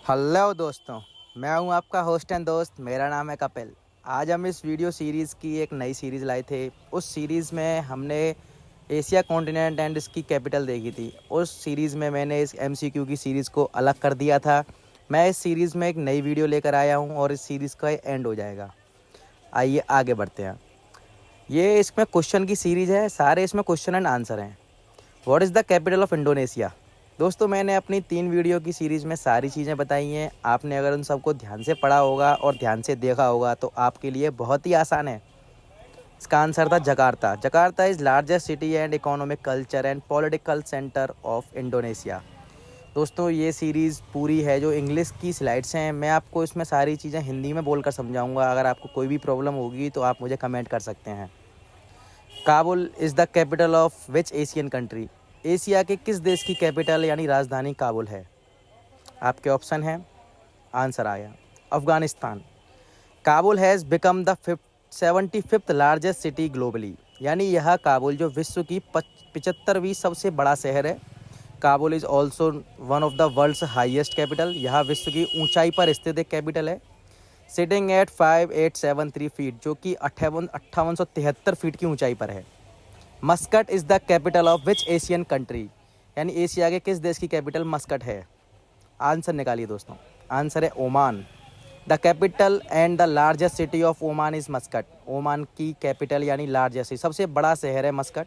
Hello दोस्तों, मैं हूं आपका होस्ट एंड दोस्त। मेरा नाम है कपिल। आज हम इस वीडियो सीरीज़ की एक नई सीरीज़ लाए थे। उस सीरीज़ में हमने एशिया कॉन्टिनेंट एंड इसकी कैपिटल देखी थी। उस सीरीज़ में मैंने इस एमसीक्यू की सीरीज़ को अलग कर दिया था। मैं इस सीरीज़ में एक नई वीडियो लेकर आया हूं और इस सीरीज़ का एंड हो जाएगा। आइए आगे बढ़ते हैं। ये इसमें क्वेश्चन की सीरीज़ है, सारे इसमें क्वेश्चन एंड आंसर हैं। What is the capital of Indonesia? दोस्तों, मैंने अपनी 3 वीडियो की सीरीज़ में सारी चीज़ें बताई हैं। आपने अगर उन सबको ध्यान से पढ़ा होगा और ध्यान से देखा होगा तो आपके लिए बहुत ही आसान है। इसका आंसर था Jakarta. Jakarta is largest city and economic culture and political centre of Indonesia. दोस्तों, ये सीरीज़ पूरी है जो इंग्लिश की स्लाइड्स हैं। मैं आपको इसमें सारी चीज़ें हिंदी में बोलकर समझाऊंगा। अगर आपको कोई भी प्रॉब्लम होगी तो आप मुझे कमेंट कर सकते हैं। Kabul is the capital of which Asian country? Asia के किस देश की कैपिटल यानी राजधानी काबुल है? आपके ऑप्शन हैं। आंसर आया Afghanistan. Kabul has become the 75th largest city globally. यानी यह काबुल जो विश्व की 75वीं सबसे बड़ा शहर है। Kabul is also one of the world's highest capital. यह विश्व की ऊंचाई पर स्थित एक कैपिटल है। सिटिंग एट 5873 फीट, जो कि 5873 फीट की ऊंचाई पर है। Muscat is the capital of which Asian country? यानी एशिया के किस देश की कैपिटल मस्कट है? आंसर निकालिए दोस्तों। आंसर है Oman. The capital and the largest city of Oman is Muscat. Oman की कैपिटल यानी लार्जेस्ट सबसे बड़ा शहर है Muscat.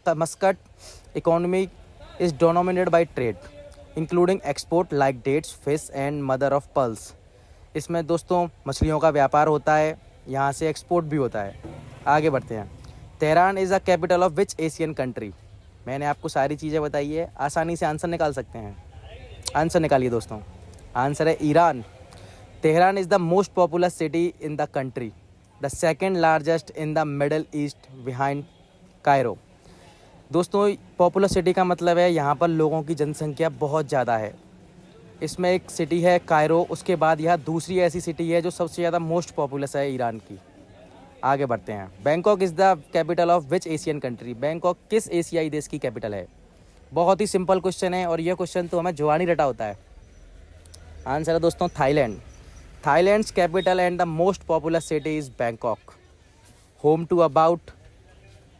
Muscat economy is dominated by trade including export like dates, fish and mother of pearls. इसमें दोस्तों मछलियों का व्यापार होता है, यहाँ से एक्सपोर्ट भी होता है। आगे बढ़ते हैं। Tehran is the capital of which Asian country? मैंने आपको सारी चीज़ें बताई है, आसानी से आंसर निकाल सकते हैं। आंसर निकालिए दोस्तों। आंसर है Iran. Tehran is the most populous city in the country, the second largest in the middle east behind Cairo. दोस्तों, पॉपुलर सिटी का मतलब है यहाँ पर लोगों की जनसंख्या बहुत ज़्यादा है। इसमें एक सिटी है कायरो, उसके बाद यह दूसरी ऐसी सिटी है जो सबसे ज़्यादा मोस्ट पॉपुलस है ईरान की। आगे बढ़ते हैं। Bangkok is the capital of which Asian country? Bangkok किस एशियाई देश की कैपिटल है? बहुत ही सिंपल क्वेश्चन है और यह क्वेश्चन तो हमें जुबानी रटा होता है। आंसर है दोस्तों Thailand. Thailand's capital and the most popular city is Bangkok, home to about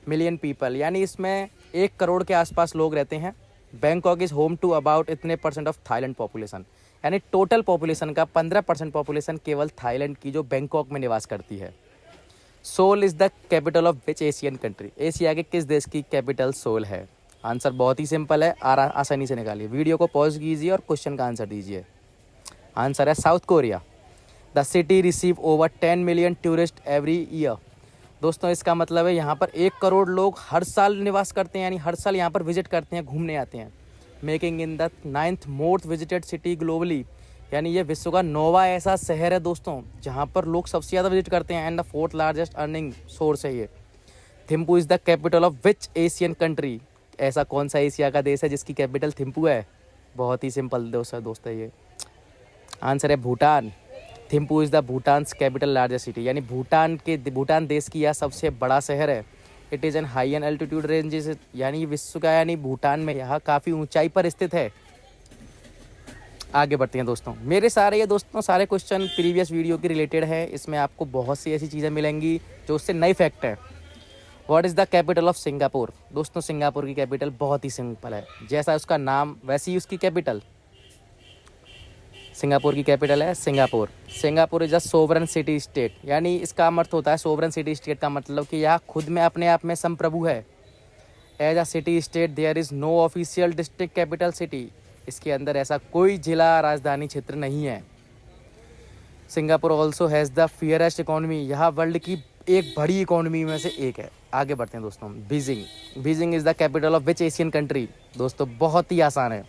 million people. यानी इसमें 1 करोड़ के आसपास लोग रहते हैं। Bangkok is home to about इतने % ऑफ थाईलैंड पॉपुलेशन। यानी टोटल पॉपुलेशन का 15% पॉपुलेशन केवल थाईलैंड की जो बैंकॉक में निवास करती है। Seoul is the capital of which Asian country? Asia के किस देश की कैपिटल सोल है? आंसर बहुत ही सिंपल है, आसानी से निकालिए। वीडियो को पॉज कीजिए और क्वेश्चन का आंसर दीजिए। आंसर है south Korea. The city receive over 10 million tourist every year. दोस्तों, इसका मतलब है यहाँ पर 1 करोड़ लोग हर साल निवास करते हैं, यानी हर साल यहाँ पर विजिट करते हैं, घूमने आते हैं। Making in the 9th most visited city globally. यानी ये विश्व का 9वां ऐसा शहर है दोस्तों जहाँ पर लोग सबसे ज़्यादा विजिट करते हैं and the 4th largest earning source है ये। Thimphu is the capital of which Asian country? ऐसा कौन सा एशिया का देश है जिसकी कैपिटल थिम्पू है? बहुत ही सिंपल दोस्त है ये। आंसर है Bhutan. Thimphu is the Bhutan's capital largest city. यानी भूटान देश की यह सबसे बड़ा शहर है। It is an high an altitude range, यानी विश्व का यानी भूटान में यह काफ़ी ऊंचाई पर स्थित है। आगे बढ़ते हैं दोस्तों। मेरे सारे क्वेश्चन प्रीवियस वीडियो के रिलेटेड है। इसमें आपको बहुत सी ऐसी चीज़ें मिलेंगी जो उससे नई फैक्ट है। What is the capital of Singapore? दोस्तों, सिंगापुर की कैपिटल बहुत ही सिंपल है, जैसा उसका नाम वैसी ही उसकी कैपिटल। सिंगापुर की कैपिटल है Singapore. Singapore is a sovereign city state. यानी इसका अर्थ होता है सोवरन सिटी स्टेट का मतलब कि यह खुद में अपने आप में संप्रभु है। As a city state there is no official district capital city. इसके अंदर ऐसा कोई जिला राजधानी क्षेत्र नहीं है। Singapore also has the fiercest economy. यह वर्ल्ड की एक बड़ी इकोनॉमी में से एक है। आगे बढ़ते हैं दोस्तों। Beijing is the capital of which Asian country? दोस्तों, बहुत ही आसान है,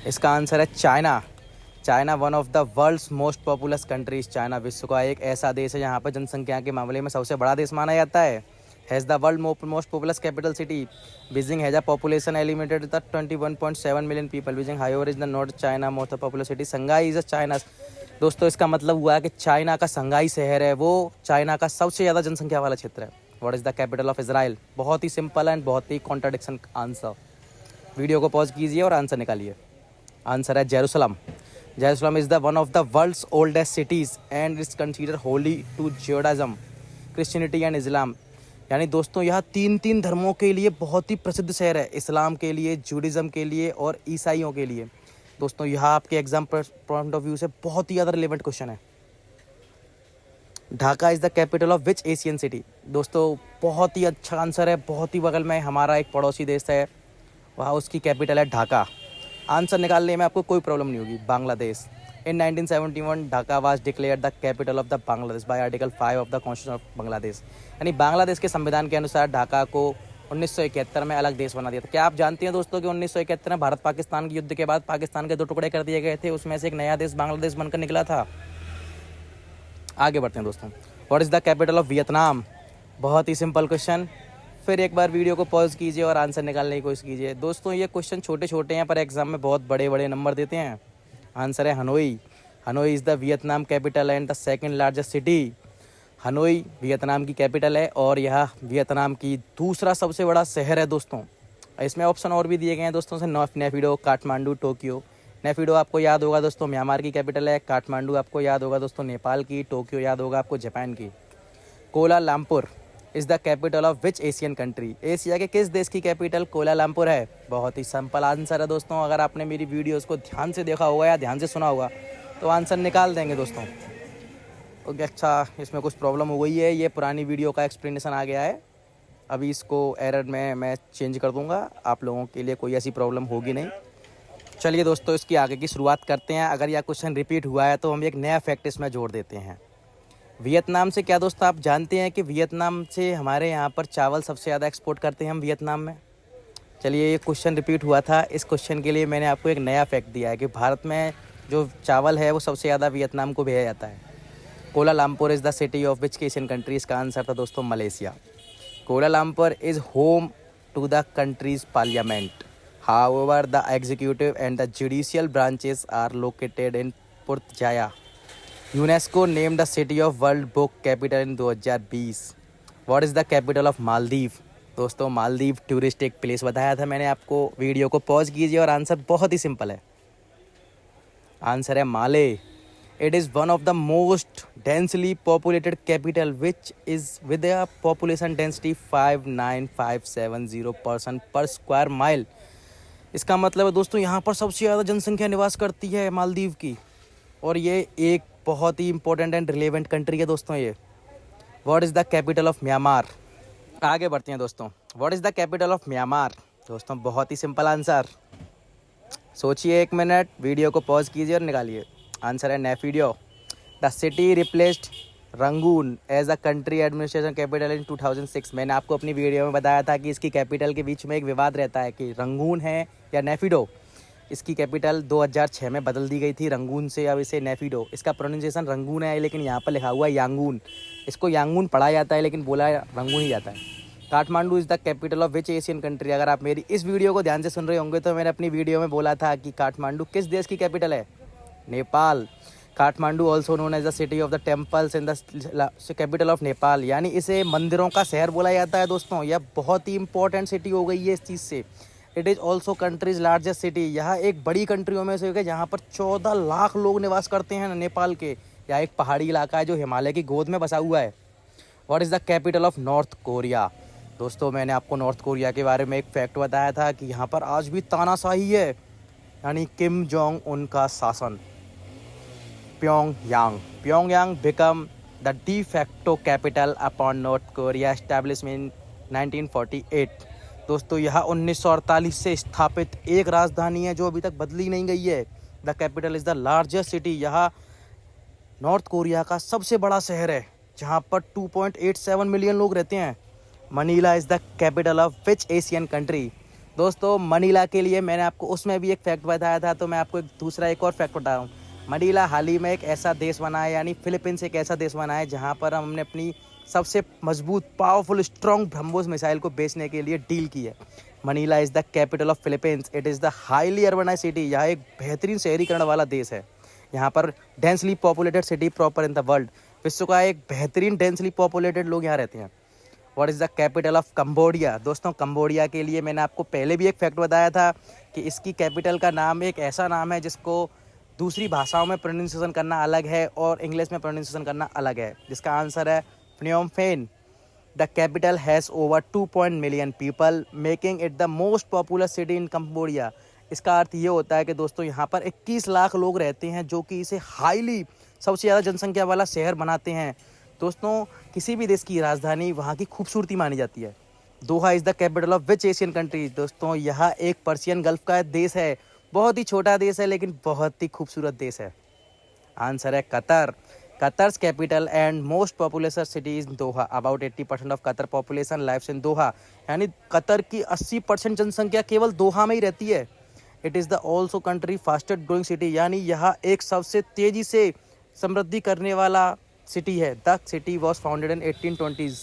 इसका आंसर है China. China one of the world's most populous countries. China विश्व का एक ऐसा देश है जहाँ पर जनसंख्या के मामले में सबसे बड़ा देश माना जाता है। Has the world most populous capital city. Beijing has a population limited the 21.7 million people. Beijing however is the not China most popular city. Shanghai is a China. दोस्तों, इसका मतलब हुआ कि चाइना का संघाई शहर है वो चाइना का सबसे ज़्यादा जनसंख्या वाला क्षेत्र है। What is the capital of Israel? बहुत ही सिंपल एंड बहुत ही कॉन्ट्राडिक्शन आंसर। वीडियो को पॉज कीजिए और आंसर निकालिए। आंसर है Jerusalem. Jerusalem is the one of the world's oldest cities and is consider holy to Judaism, Christianity and Islam. यानी दोस्तों यहाँ तीन धर्मों के लिए बहुत ही प्रसिद्ध शहर है, इस्लाम के लिए, जूडिज़म के लिए और ईसाइयों के लिए। दोस्तों यहाँ आपके एग्जाम पॉइंट ऑफ व्यू से बहुत ही ज़्यादा रिलेवेंट क्वेश्चन है। Dhaka is the capital of which Asian city. दोस्तों बहुत ही अच्छा आंसर है, बहुत ही बगल में हमारा एक पड़ोसी देश है, वहाँ उसकी कैपिटल है ढाका। आंसर निकालने में आपको कोई प्रॉब्लम नहीं होगी। बांग्लादेश। इन 1971 Dhaka was declared the capital of the Bangladesh bye article 5 of the constitution of Bangladesh. यानी बांग्लादेश के संविधान के अनुसार ढाका को 1971 में अलग देश बना दिया था। क्या आप जानते हैं दोस्तों कि 1971 में भारत पाकिस्तान के युद्ध के बाद पाकिस्तान के 2 टुकड़े कर दिए गए थे, उसमें से एक नया देश बांग्लादेश बनकर निकला था। आगे बढ़ते हैं दोस्तों। What is the capital of Vietnam. बहुत ही सिंपल क्वेश्चन। फिर एक बार वीडियो को पॉज कीजिए और आंसर निकालने की कोशिश कीजिए। दोस्तों ये क्वेश्चन छोटे छोटे हैं पर एग्जाम में बहुत बड़े बड़े नंबर देते हैं। आंसर है Hanoi. Hanoi is the Vietnam capital and the second largest city. Hanoi Vietnam की कैपिटल है और यह वियतनाम की दूसरा सबसे बड़ा शहर है दोस्तों। इसमें ऑप्शन और भी दिए गए हैं दोस्तों से, नेफिडो, काठमांडू, टोक्यो। नेफिडो आपको याद होगा दोस्तों म्यांमार की कैपिटल है, काठमांडू आपको याद होगा दोस्तों नेपाल की, टोक्यो याद होगा आपको जापान की। Kuala Lumpur is the capital of which Asian country. Asia के किस देश की कैपिटल कोलालमपुर है। बहुत ही सिंपल आंसर है दोस्तों। अगर आपने मेरी वीडियोस को ध्यान से देखा होगा या ध्यान से सुना होगा तो आंसर निकाल देंगे दोस्तों। ओके, अच्छा इसमें कुछ प्रॉब्लम हो गई है, ये पुरानी वीडियो का एक्सप्लेनेशन आ गया है, अभी इसको एरर में मैं चेंज कर दूंगा, आप लोगों के लिए कोई ऐसी प्रॉब्लम होगी नहीं। चलिए दोस्तों इसकी आगे की शुरुआत करते हैं। अगर यह क्वेश्चन रिपीट हुआ है तो हम एक नया फैक्ट इसमें जोड़ देते हैं। वियतनाम से क्या दोस्तों आप जानते हैं कि वियतनाम से हमारे यहाँ पर चावल सबसे ज़्यादा एक्सपोर्ट करते हैं हम वियतनाम में। चलिए ये क्वेश्चन रिपीट हुआ था, इस क्वेश्चन के लिए मैंने आपको एक नया फैक्ट दिया है कि भारत में जो चावल है वो सबसे ज़्यादा वियतनाम को भेजा जाता है। Kuala Lumpur is the city of which Asian country. इसका आंसर था दोस्तों Malaysia. Kuala Lumpur is home to the country's parliament. However the executive and the judicial branches are located in Putrajaya. UNESCO named the city of world book capital in 2020। What is the capital of Maldives. दोस्तों Maldives tourist एक place बताया था मैंने आपको। Video को pause कीजिए और answer बहुत ही सिंपल है। आंसर है Male. It is one of the most densely populated capital which is with a population density 59570 person per square mile. इसका मतलब है दोस्तों यहाँ पर सबसे ज़्यादा जनसंख्या निवास करती है मालदीव की, और ये एक बहुत ही इंपॉर्टेंट एंड रिलेवेंट कंट्री है दोस्तों ये। What is the capital of Myanmar. आगे बढ़ते हैं दोस्तों। What is the capital of Myanmar. दोस्तों बहुत ही सिंपल आंसर, सोचिए 1 मिनट, वीडियो को पॉज कीजिए और निकालिए। आंसर है Naypyidaw. The city replaced Rangoon as a country administration capital in 2006। मैंने आपको अपनी वीडियो में बताया था कि इसकी कैपिटल के बीच में एक विवाद रहता है कि रंगून है या नेफिडो। इसकी कैपिटल 2006 में बदल दी गई थी रंगून से, अब इसे नेफिडो। इसका प्रोनाउंसिएशन रंगून है लेकिन यहाँ पर लिखा हुआ है यांगून। इसको यांगून पढ़ा जाता है लेकिन बोला रंगून ही जाता है। Kathmandu is the capital of which Asian country. अगर आप मेरी इस वीडियो को ध्यान से सुन रहे होंगे तो मैंने अपनी वीडियो में बोला था कि काठमांडू किस देश की कैपिटल है, Nepal. Kathmandu also known as the city of the temples in the capital of Nepal. यानी इसे मंदिरों का शहर बोला जाता है दोस्तों। यह बहुत ही इंपॉर्टेंट सिटी हो गई है इस चीज़ से। It is also countries largest city. यह एक बड़ी कंट्रियों में से है जहाँ पर 14 लाख लोग निवास करते हैं नेपाल के। यह एक पहाड़ी इलाका है जो हिमालय की गोद में बसा हुआ है। What is the capital of north Korea. दोस्तों मैंने आपको नॉर्थ कोरिया के बारे में एक फैक्ट बताया था कि यहाँ पर आज भी तानाशाही है, यानी किम जोंग उन का शासन। Pyongyang become the de facto capital upon north Korea establishment 1948। दोस्तों यह 1948 से स्थापित एक राजधानी है जो अभी तक बदली नहीं गई है। The capital is the largest city. यह नॉर्थ कोरिया का सबसे बड़ा शहर है जहाँ पर 2.87 मिलियन लोग रहते हैं। Manila is the capital of which Asian country. दोस्तों मनीला के लिए मैंने आपको उसमें भी एक फैक्ट बताया था, तो मैं आपको एक और फैक्ट बता रहा हूँ। मनीला हाल ही में एक ऐसा देश बना है, यानी फिलीपींस एक ऐसा देश बना है जहाँ पर हमने अपनी सबसे मजबूत पावरफुल स्ट्रॉन्ग ब्रह्मोस मिसाइल को बेचने के लिए डील की है। Manila is the capital of Philippines. It is the highly urbanised city. यह एक बेहतरीन शहरीकरण वाला देश है। यहाँ पर densely populated city proper in the world. विश्व का एक बेहतरीन डेंसली पॉपुलेटेड लोग यहाँ रहते हैं। What is the capital of Cambodia. दोस्तों कंबोडिया के लिए मैंने आपको पहले भी एक फैक्ट बताया था कि इसकी कैपिटल का नाम एक ऐसा नाम है जिसको दूसरी भाषाओं में प्रोनाउंसिएशन करना अलग है और इंग्लिश में प्रोनाउंसिएशन करना अलग है, जिसका आंसर है Phnom pen. The capital has over 2 million people making it the most popular city in Cambodia. इसका अर्थ ये होता है कि दोस्तों यहाँ पर 21 लाख लोग रहते हैं, जो कि इसे हाईली सबसे ज़्यादा जनसंख्या वाला शहर बनाते हैं। दोस्तों किसी भी देश की राजधानी वहाँ की खूबसूरती मानी जाती है। Doha is the capital of which Asian country. दोस्तों यह एक पर्शियन गल्फ का देश है, बहुत ही छोटा देश है लेकिन बहुत ही खूबसूरत देश है। आंसर है Qatar. Qatar's capital and most population city is Doha. About 80% of Qatar population lives in Doha. यानी कतर की 80% जनसंख्या केवल दोहा में ही रहती है। It is the also country fastest growing city, यानी यह एक सबसे तेज़ी से समृद्धि करने वाला सिटी है। The city was founded in 1820s।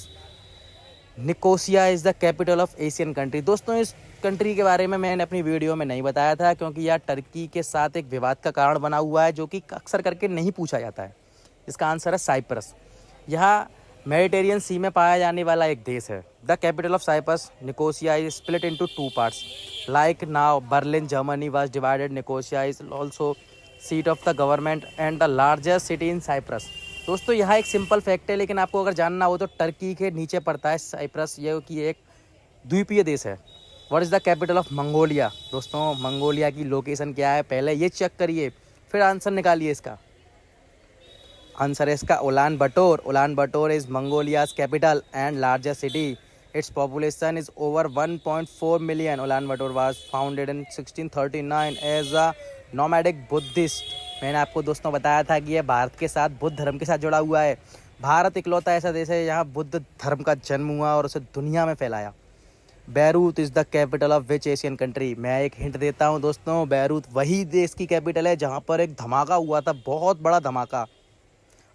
Nicosia is the capital of Asian country. दोस्तों इस कंट्री के बारे में मैंने अपनी वीडियो में नहीं बताया था, क्योंकि यह टर्की के साथ एक विवाद का कारण बना हुआ है, जो कि अक्सर करके नहीं पूछा जाता है। इसका आंसर है साइप्रस। यह मेडिटेरियन सी में पाया जाने वाला एक देश है। The capital of Cyprus Nicosia is split into 2 parts like now Berlin Germany was divided. Nicosia is also seat of the government and the largest city in Cyprus. दोस्तों यह एक सिंपल फैक्ट है, लेकिन आपको अगर जानना हो तो टर्की के नीचे पड़ता है साइप्रस, ये कि एक द्वीपीय देश है। What is the capital of Mongolia. दोस्तों मंगोलिया की लोकेशन क्या है, पहले ये चेक करिए फिर आंसर निकालिए इसका। आंसर है इसका उलान बटोर। Ulaanbaatar is Mongolia's capital and largest city. Its population is over 1.4 million. Ulaanbaatar was founded in 1639 as a nomadic Buddhist. मैंने आपको दोस्तों बताया था कि यह भारत के साथ बुद्ध धर्म के साथ जुड़ा हुआ है। भारत इकलौता ऐसा देश है जहाँ बुद्ध धर्म का जन्म हुआ और उसे दुनिया में फैलाया। Beirut is the capital of which Asian country. मैं एक हिंट देता हूँ दोस्तों, बैरूत वही देश की कैपिटल है जहाँ पर एक धमाका हुआ था, बहुत बड़ा धमाका।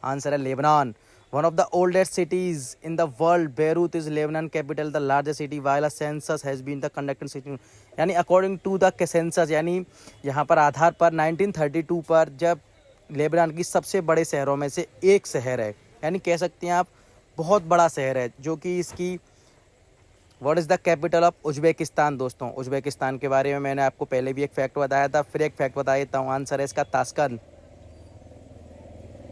आंसर है Lebanon. One of the oldest cities in the world, Beirut is Lebanon capital, the largest city while a census has been the conducted city. यानी अकॉर्डिंग टू द सेंसस, यानी यहाँ पर आधार पर 1932 पर जब लेबनान की सबसे बड़े शहरों में से एक शहर है, यानी कह सकते हैं आप बहुत बड़ा शहर है, जो कि इसकी what is the capital of Uzbekistan. दोस्तों उज्बेकिस्तान के बारे में मैंने आपको पहले भी एक फैक्ट बताया था, फिर एक फैक्ट बता देता हूँ। आंसर है इसका ताशकंद।